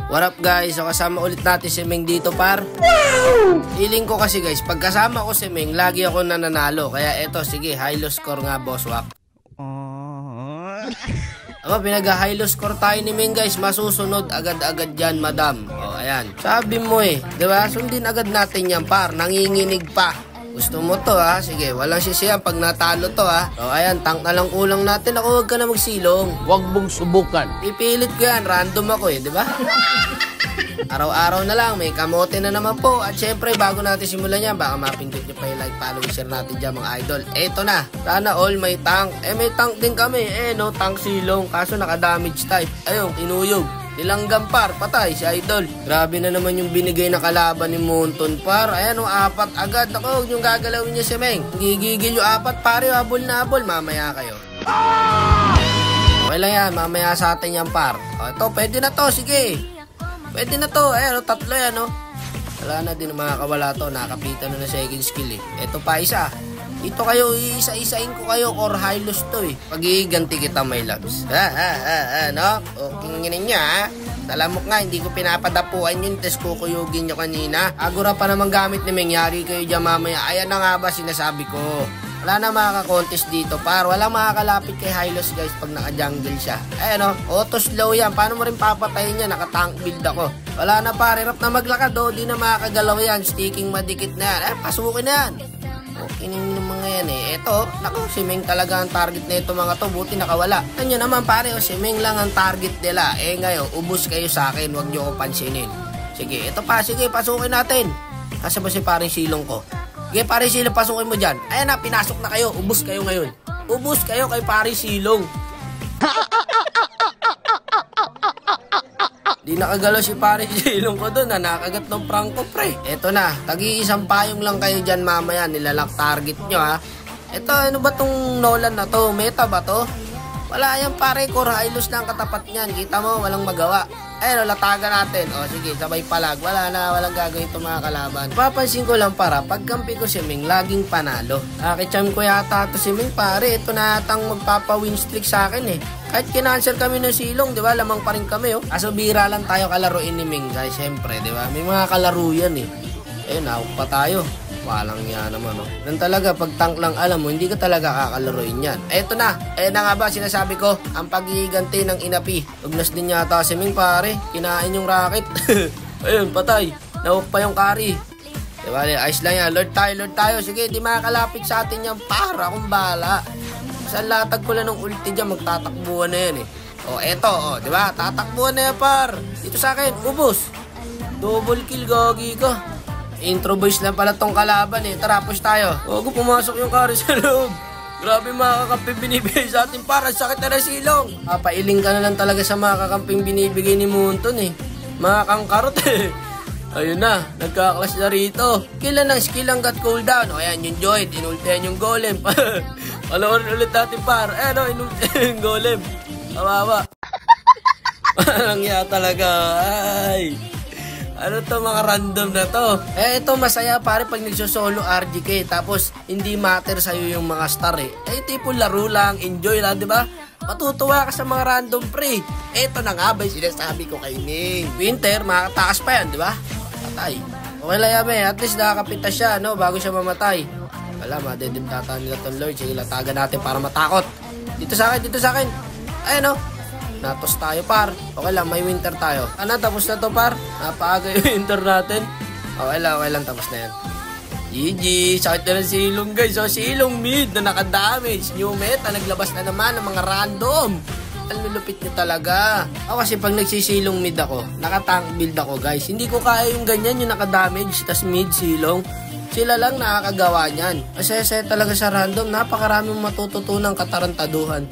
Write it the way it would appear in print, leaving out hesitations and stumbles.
What up guys? So kasama ulit natin si Meng dito par. Feeling ko kasi guys, pag kasama ko si Meng, lagi ako nananalo. Kaya eto, sige, high-low score nga boss wak. Aba, pinag-high-low score tayo ni Meng guys. Masusunod agad-agad dyan madam. O ayan, sabi mo diba? Sundin agad natin yan par, nanginginig pa. Gusto mo to ha? Sige, walang sisiyan pag natalo to ha. O ayan, tank na lang kulang natin. Ako, huwag ka na magsilong. Huwag mong subukan. Pipilit ko yan, random ako diba? Araw-araw na lang, may kamote na naman po. At syempre, bago natin simulan yan, baka mapindot nyo pa yung like, follow, share natin dyan mga idol. Eto na, sana all may tank. May tank din kami. No, tank silong. Kaso naka-damage type. Ayun, tinuyog. Nilanggam par, patay si idol. Grabe na naman yung binigay na kalaban ni Monton par. Ayan apat agad. Ako, huwag yung gagalawin niya si Meng. Gigigil yung apat pare, habol na habol. Mamaya kayo. Okay lang yan, mamaya sa atin yan par. O, ito, pwede na to, sige. Pwede na to, tatlo yan Wala na din makakawala to, nakapitan na second skill Ito pa isa. Ito kayo, isa-isain ko kayo or high-loss to Pag-iganti kita my loves. No? Okay nginin nyo Talamok nga, hindi ko pinapadapuan yun, tapos kukuyugin nyo kanina. Agura pa naman gamit ni Meng, yari kayo dyan mamaya. Ayan na nga ba sinasabi ko. Wala na makaka-contest dito par. Wala makakalapit kay high-loss guys pag naka-jungle siya. Ayan auto slow yan. Paano mo rin papatayin yan? Naka-tank build ako. Wala na par, hirap na maglakad di na makakagalaw yan. Sticking madikit na yan. Pasukin na yan. Okay ng mga yan Ito, naku, si Meng talaga ang target na ito mga to. Buti nakawala. Ano naman pare, si Meng lang ang target nila. Ngayon, ubus kayo sa akin. Huwag nyo ko pansinin. Sige, ito pa. Sige, pasukin natin. Kasi ba si paring silong ko? Sige, paring silong, pasukin mo dyan. Ayan na, pinasok na kayo. Ubus kayo ngayon. Ubus kayo kay paring silong. Di nakagalaw si paring silong ko doon nakagat ng prangko pre. Eto na, tagi-isang payong lang kayo dyan mamaya, nilalak target nyo Eto, ano ba tong Nolan na to? Meta ba to? Wala yan pare, core high-loss na ang katapat niyan. Kita mo, walang magawa. Latagan natin. Sige, sabay palag. Walang gagawin itong mga kalaban. Papansin ko lang para, pagkampi ko si Meng, laging panalo. Kicham ko yata ito si Meng pare. Ito na atang magpapa-win streak sa akin Kahit kinanswer kami ng silong, di ba? Lamang pa rin kami Kaso bira lang tayo kalaruin ni Meng guys. Siyempre, di ba? May mga kalaro yan nawak pa tayo. Walang yan naman Yan talaga, pag tank lang alam mo, hindi ka talaga kakalaruin yan. Eto na, na nga ba sinasabi ko, ang pag-iganti ng inapi. Tugnas din yata si Meng pare, kinain yung rocket. Ayun, patay. Nawak pa yung carry. Diba, ayos lang yan. Lord tayo. Sige, di makakalapit sa atin yan para kung bala. Sa latag ko lang ng ulti dyan, magtatakbuhan na yan eto, diba? Tatakbuhan na yan par. Dito sa akin, ubos. Double kill, gagi ka. Intro boys lang pala tong kalaban Tara, push tayo. Huwag pumasok yung carry sa loob. Grabe mga kakamping binibigay sa atin para sakit na silong. Papailing ka na lang talaga sa mga kakamping binibigay ni Monton Mga kangkarot Ayun na, nagkaklas na rito. Kailan ng skill ang got cooldown. Ayan yung Joyd, inultihan yung golem. Paloorin ulit natin par. Inultihan yung golem. Kawawa. Parang talaga. Ay. Ano to mga random na to? Ito masaya pare pag nagsosolo RGK tapos hindi matter sa'yo yung mga star tipo laro lang, enjoy lang, di ba? Matutuwa ka sa mga random pre. Ito na nga ba yung sinasabi ko kay Meng. Winter, makatakas pa yan, di ba? Patay. Okay lang yan at least nakakapita siya, bago siya mamatay. Wala, madedimtatan nila tong Lord. Sige, latagan natin para matakot. Dito sa akin. Ayun natos tayo par. Okay lang, may winter tayo. Tapos na to par. Napaaga yung winter natin. Okay lang, tapos na yan. GG, sakit na ng silong guys. Silong mid na naka-damage. New meta, naglabas na naman ng mga random. Ang lulupit nyo talaga. Kasi pag nagsisilong mid ako, naka-tank build ako guys. Hindi ko kaya yung ganyan, yung naka-damage, tas mid silong. Sila lang nakakagawa niyan. Kasi talaga sa random, napakaraming matututunang katarantaduhan.